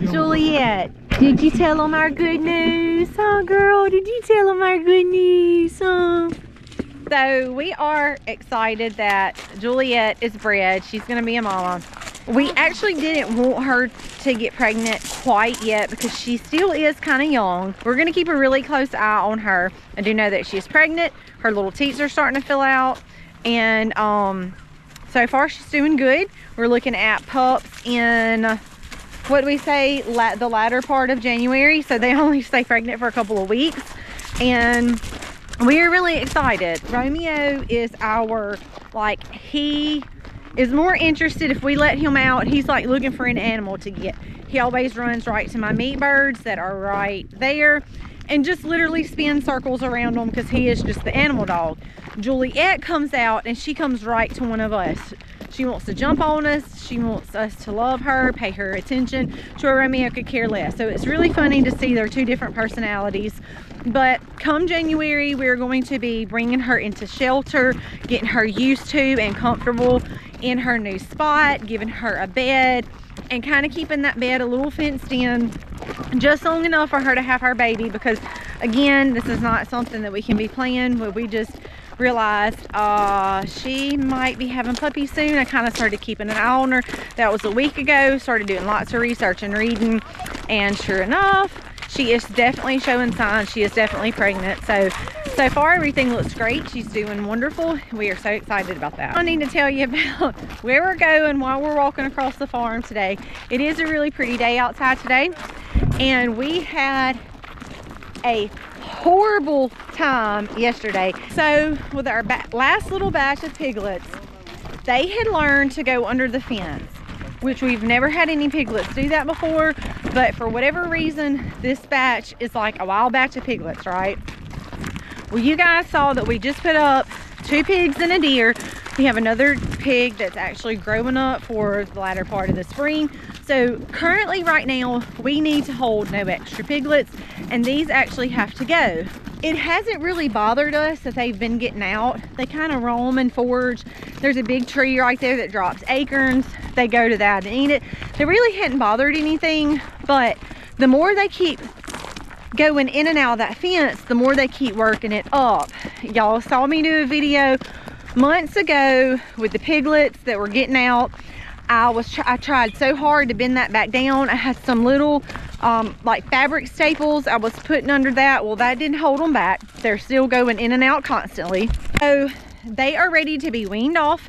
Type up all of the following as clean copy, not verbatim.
Juliet, did you tell them our good news? Oh, girl, did you tell them our good news? Oh. So we are excited that Juliet is bred. She's going to be a mama. We actually didn't want her to get pregnant quite yet because she still is kind of young. We're going to keep a really close eye on her. I do know that she's pregnant. Her little teats are starting to fill out. And so far she's doing good. We're looking at pups in, what do we say, the latter part of January. So they only stay pregnant for a couple of weeks. And we're really excited. Romeo is our, like, he is more interested if we let him out. He's like looking for an animal to get. He always runs right to my meat birds that are right there and just literally spins circles around them because he is just the animal dog. Juliet comes out and she comes right to one of us. She wants to jump on us. She wants us to love her, pay her attention, to where Romeo could care less. So it's really funny to see their two different personalities. But come January, we're going to be bringing her into shelter, getting her used to and comfortable in her new spot, giving her a bed, and kind of keeping that bed a little fenced in, just long enough for her to have her baby. Because again, this is not something that we can be playing with. We just realized she might be having puppies soon. I kind of started keeping an eye on her. That was a week ago. Started doing lots of research and reading, and sure enough, she is definitely showing signs. She is definitely pregnant. So far everything looks great. She's doing wonderful. We are so excited about that. I need to tell you about where we're going while we're walking across the farm today. It is a really pretty day outside today, and we had a horrible time yesterday. So with our last little batch of piglets, they had learned to go under the fence, which we've never had any piglets do that before. But for whatever reason, this batch is like a wild batch of piglets, right? Well, you guys saw that we just put up 2 pigs and a deer. We have another pig that's actually growing up for the latter part of the spring. So currently right now, we need to hold no extra piglets, and these actually have to go. It hasn't really bothered us that they've been getting out. They kind of roam and forage. There's a big tree right there that drops acorns. They go to that and eat it. They really hadn't bothered anything, but the more they keep going in and out of that fence, the more they keep working it up. Y'all saw me do a video months ago with the piglets that were getting out. I tried so hard to bend that back down. I had some little like fabric staples I was putting under that. Well, that didn't hold them back. They're still going in and out constantly. So they are ready to be weaned off.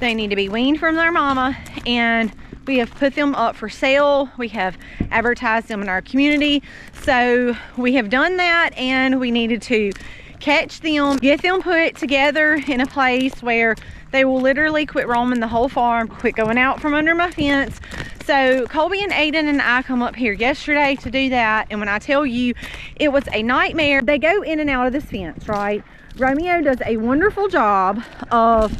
They need to be weaned from their mama, and we have put them up for sale. We have advertised them in our community. So we have done that, and we needed to catch them, get them put together in a place where they will literally quit roaming the whole farm, quit going out from under my fence. So Colby and Aiden and I come up here yesterday to do that, and when I tell you it was a nightmare. They go in and out of this fence, right? Romeo does a wonderful job of,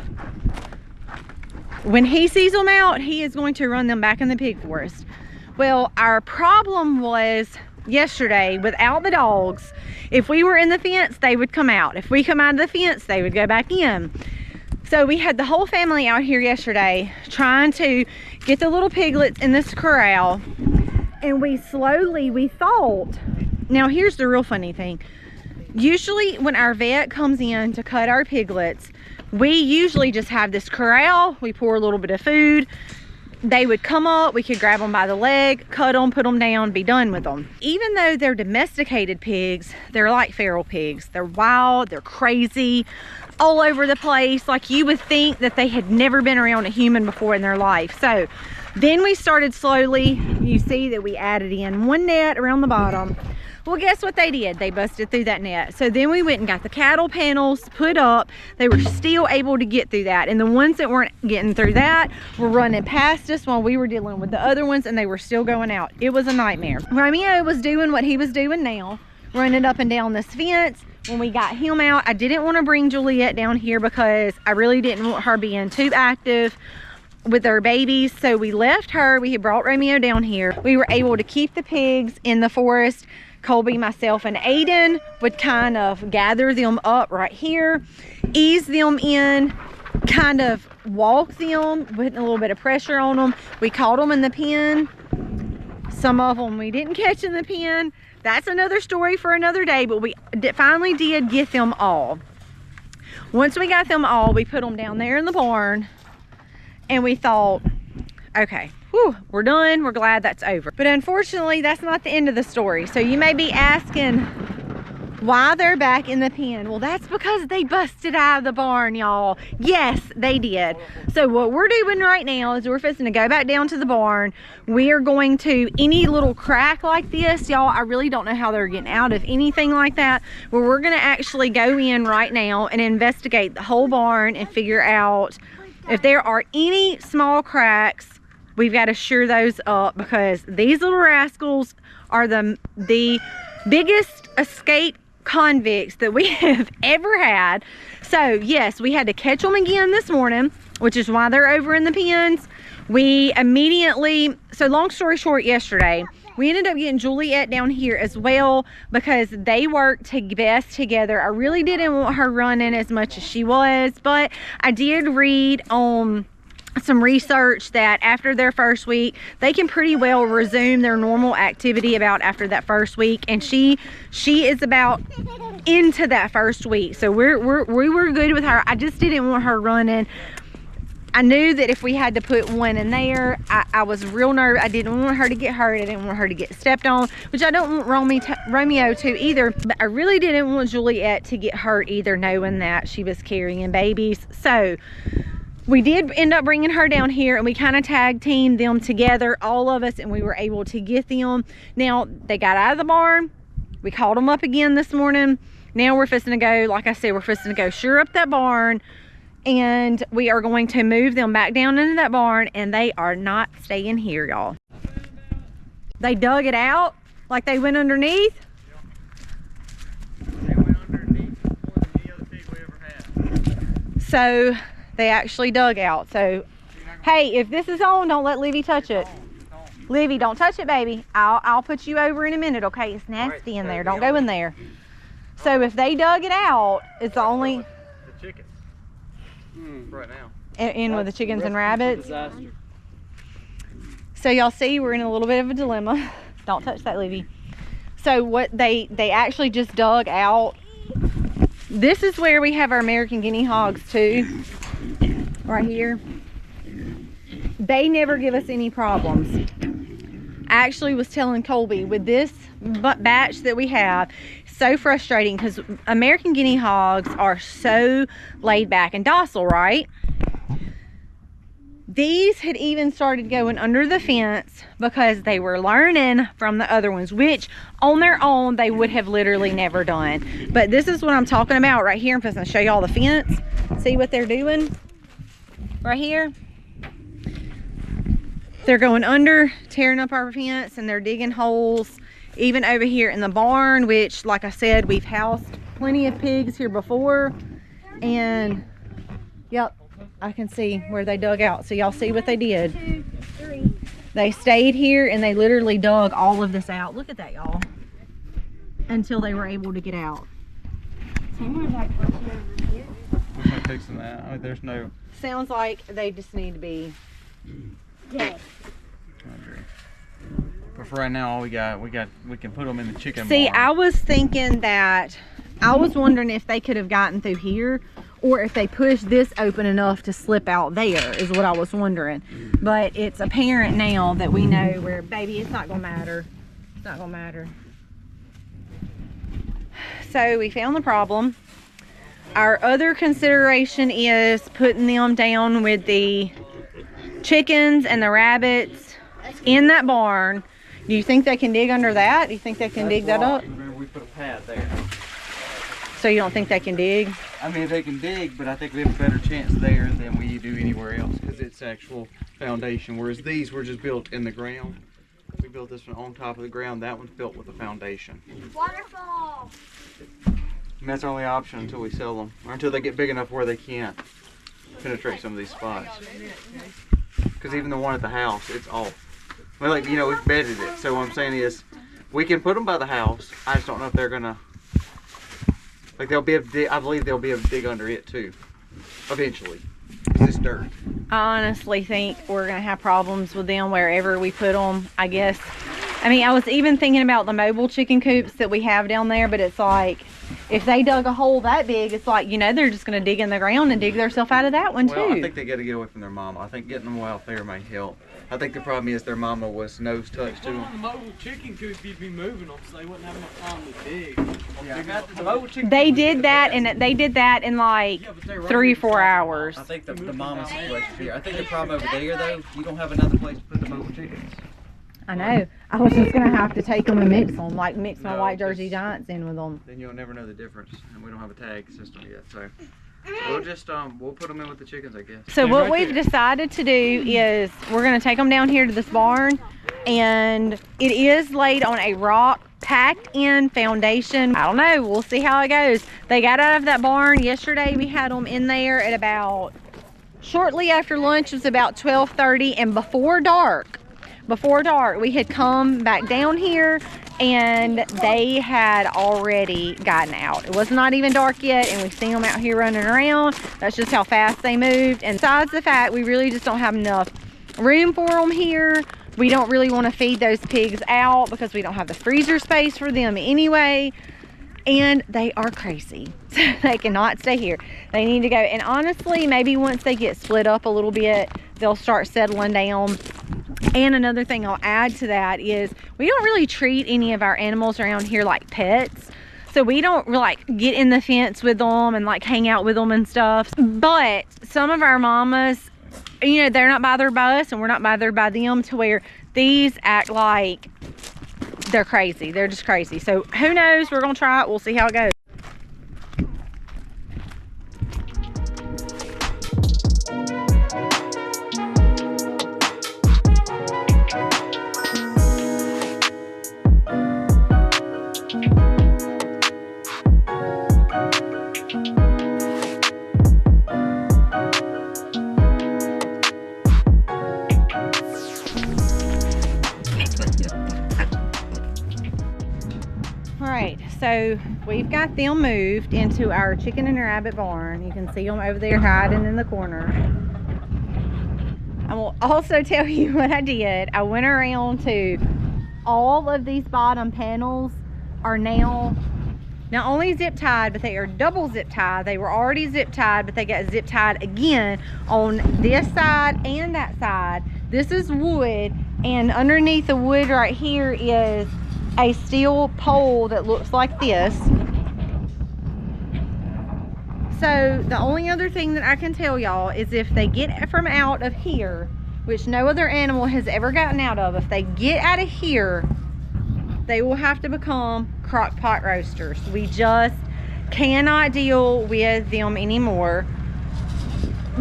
when he sees them out, he is going to run them back in the pig forest. Well, our problem was yesterday, without the dogs, if we were in the fence, they would come out. If we come out of the fence, they would go back in. So we had the whole family out here yesterday trying to get the little piglets in this corral, and we thought, now here's the real funny thing. Usually when our vet comes in to cut our piglets, we usually just have this corral. We pour a little bit of food. They would come up, we could grab them by the leg, cut them, put them down, be done with them. Even though they're domesticated pigs, they're like feral pigs. They're wild, they're crazy, all over the place. Like, you would think that they had never been around a human before in their life. So then we started slowly. You see that we added in one net around the bottom. Well, guess what they did? They busted through that net. So then we went and got the cattle panels put up. They were still able to get through that. And the ones that weren't getting through that were running past us while we were dealing with the other ones, and they were still going out. It was a nightmare. Romeo was doing what he was doing now, running up and down this fence. When we got him out, I didn't want to bring Juliet down here because I really didn't want her being too active with our babies. So we left her. We had brought Romeo down here. We were able to keep the pigs in the forest. Colby, myself, and Aiden would kind of gather them up right here, ease them in, kind of walk them, putting a little bit of pressure on them. We caught them in the pen, Some of them we didn't catch in the pen. That's another story for another day, but we finally did get them all. Once we got them all, we put them down there in the barn, and we thought, okay, whew, we're done. We're glad that's over. But unfortunately, that's not the end of the story. So you may be asking why they're back in the pen. Well, that's because they busted out of the barn, y'all. Yes, they did. So what we're doing right now is we're fixing to go back down to the barn. We are going to, any little crack like this, y'all, I really don't know how they're getting out of anything like that. Well, we're gonna actually go in right now and investigate the whole barn and figure out if there are any small cracks. We've got to sure those up, because these little rascals are the biggest escape convicts that we have ever had. So yes, we had to catch them again this morning, which is why they're over in the pens. We immediately, so long story short, yesterday we ended up getting Juliet down here as well, because they work best together. I really didn't want her running as much as she was, but I did read on some research that after their first week, they can pretty well resume their normal activity about after that first week, and she is about into that first week. So we were good with her. I just didn't want her running. I knew that if we had to put one in there, I was real nervous. I didn't want her to get hurt. I didn't want her to get stepped on, which I don't want Romeo to either. But I really didn't want Juliet to get hurt either, knowing that she was carrying babies. So we did end up bringing her down here, and we kind of tag teamed them together, all of us, and we were able to get them. Now, they got out of the barn. We called them up again this morning. Now we're fixing to go, like I said, we're fixing to go sure up that barn, and we are going to move them back down into that barn, and they are not staying here, y'all. They dug it out like they went underneath. They went underneath more than any other pig we ever had. So they actually dug out. So hey, if this is on, don't let Livy touch it. Livy, don't touch it, baby. I'll put you over in a minute, okay? It's nasty in there. Don't go in there. So if they dug it out, it's only the chickens right now. In with the chickens and rabbits. Disaster. So y'all see, we're in a little bit of a dilemma. Don't touch that, Livy. So what they actually just dug out. This is where we have our American guinea hogs too. Right here. They never give us any problems. I actually was telling Colby, with this batch that we have, so frustrating, because American guinea hogs are so laid back and docile, right? These had even started going under the fence because they were learning from the other ones, which on their own they would have literally never done. But this is what I'm talking about right here. I'm just going to show y'all the fence. See what they're doing right here. They're going under, tearing up our fence, and they're digging holes even over here in the barn, which, like I said, we've housed plenty of pigs here before. And yep, I can see where they dug out. So y'all see what they did. 2, 3. They stayed here and they literally dug all of this out. Look at that, y'all. Until they were able to get out. Someone's like pushing over here. There's no fixing that. I mean, there's no. Sounds like they just need to be Dead. But for right now, all we can put them in the chicken See, barn. I was thinking that, I was wondering if they could have gotten through here, or if they pushed this open enough to slip out there, is what I was wondering. But it's apparent now that we know where, baby, it's not gonna matter. It's not gonna matter. So we found the problem. Our other consideration is putting them down with the chickens and the rabbits in that barn. Do you think they can dig under that? Do you think they can dig that up? Remember, we put a pad there. So you don't think they can dig? I mean, they can dig, but I think we have a better chance there than we do anywhere else, because it's actual foundation. Whereas these were just built in the ground. We built this one on top of the ground. That one's built with a foundation. Waterfall. And that's our only option until we sell them, or until they get big enough where they can't penetrate some of these spots. Because even the one at the house, it's off. Well, like, you know, we've bedded it. So what I'm saying is, we can put them by the house. I just don't know if they're gonna, like, they'll be able to dig, I believe they'll be able to dig under it too, eventually. It's just dirt. I honestly think we're gonna have problems with them wherever we put them. I guess I mean, I was even thinking about the mobile chicken coops that we have down there, but it's like, if they dug a hole that big, it's like, you know, they're just going to dig in the ground and dig themselves out of that one, too. Well, I think they got to get away from their mama. I think getting them out there may help. I think the problem is their mama was nose touched to them. The mobile chicken coop, you'd be moving them, so they wouldn't have enough time to dig. Yeah. The mobile chicken They coop would be did the that, best. and they did that in like Yeah, but they're 3 or 4 running hours. I think the mama situation here. I think the problem over there, though, you don't have another place to put the mobile chickens. I know. I was just going to have to take them and mix them, like mix my No, white Jersey just- Giants in with them. Then you'll never know the difference, and we don't have a tag system yet, so we'll just we'll put them in with the chickens, I guess. So They're what right we've there. decided to do is we're going to take them down here to this barn, and it is laid on a rock packed in foundation. I don't know, we'll see how it goes. They got out of that barn yesterday. We had them in there at about shortly after lunch. It was about 12:30, and before dark we had come back down here, and they had already gotten out. It was not even dark yet, and we seen them out here running around. That's just how fast they moved. And besides the fact we really just don't have enough room for them here, we don't really want to feed those pigs out because we don't have the freezer space for them anyway. And they are crazy. They cannot stay here. They need to go. And honestly, maybe once they get split up a little bit, they'll start settling down. And another thing I'll add to that is we don't really treat any of our animals around here like pets. So we don't like get in the fence with them and like hang out with them and stuff. But some of our mamas, you know, they're not bothered by us and we're not bothered by them, to where these act like they're crazy. They're just crazy. So who knows? We're gonna try it. We'll see how it goes. Alright, so we've got them moved into our chicken and rabbit barn. You can see them over there hiding in the corner. I will also tell you what I did. I went around to all of these bottom panels are now not only zip tied, but they are double zip tied. They were already zip tied, but they got zip tied again on this side and that side. This is wood, and underneath the wood right here is a steel pole that looks like this. So the only other thing that I can tell y'all is if they get from out of here, which no other animal has ever gotten out of, if they get out of here, they will have to become crock pot roasters. We just cannot deal with them anymore,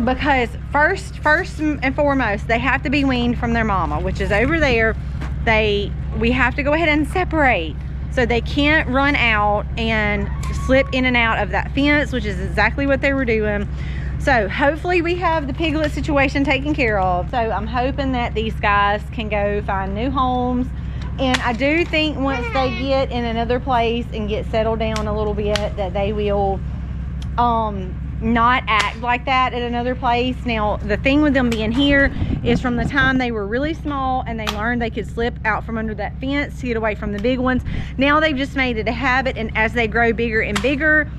because first and foremost, they have to be weaned from their mama, which is over there. We have to go ahead and separate, so they can't run out and slip in and out of that fence, which is exactly what they were doing. So hopefully we have the piglet situation taken care of. So I'm hoping that these guys can go find new homes. And I do think once they get in another place and get settled down a little bit, that they will not act like that at another place. Now, the thing with them being here is from the time they were really small and they learned they could slip out from under that fence to get away from the big ones, now they've just made it a habit, and as they grow bigger and bigger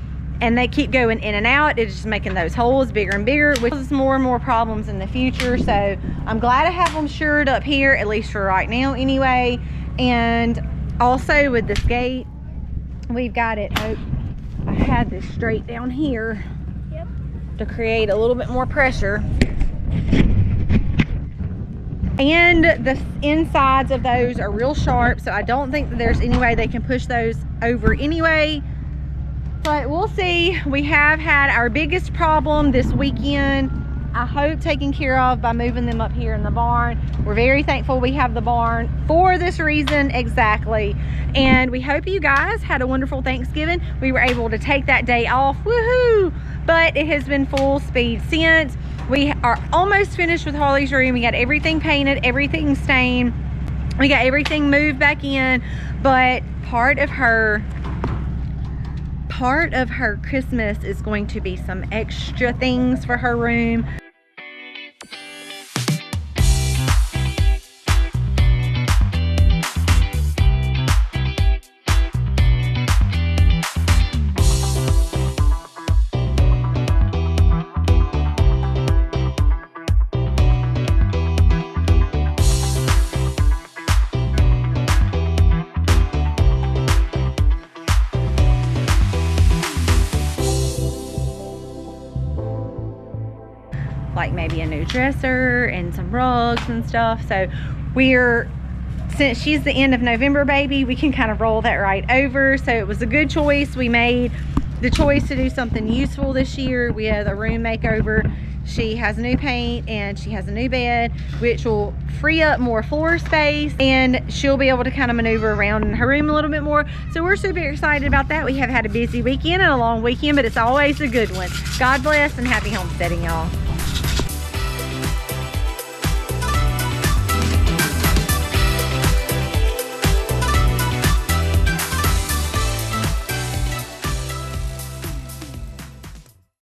and they keep going in and out, it's just making those holes bigger and bigger, which is more and more problems in the future. So I'm glad I have them shored up here, at least for right now anyway. And also with this gate, we've got it, I had this straight down here to create a little bit more pressure. And the insides of those are real sharp, so I don't think that there's any way they can push those over anyway. But we'll see. We have had our biggest problem this weekend, I hope, taken care of by moving them up here in the barn. We're very thankful we have the barn for this reason exactly. And we hope you guys had a wonderful Thanksgiving. We were able to take that day off, woohoo! But it has been full speed since. We are almost finished with Harley's room. We got everything painted, everything stained. We got everything moved back in, but part of her Christmas is going to be some extra things for her room. maybe a new dresser and some rugs and stuff. So since she's the end of November baby, we can kind of roll that right over. So it was a good choice. We made the choice to do something useful this year. We had a room makeover. She has new paint and she has a new bed, which will free up more floor space, and she'll be able to kind of maneuver around in her room a little bit more. So we're super excited about that. We have had a busy weekend and a long weekend, but it's always a good one. God bless and happy homesteading, y'all.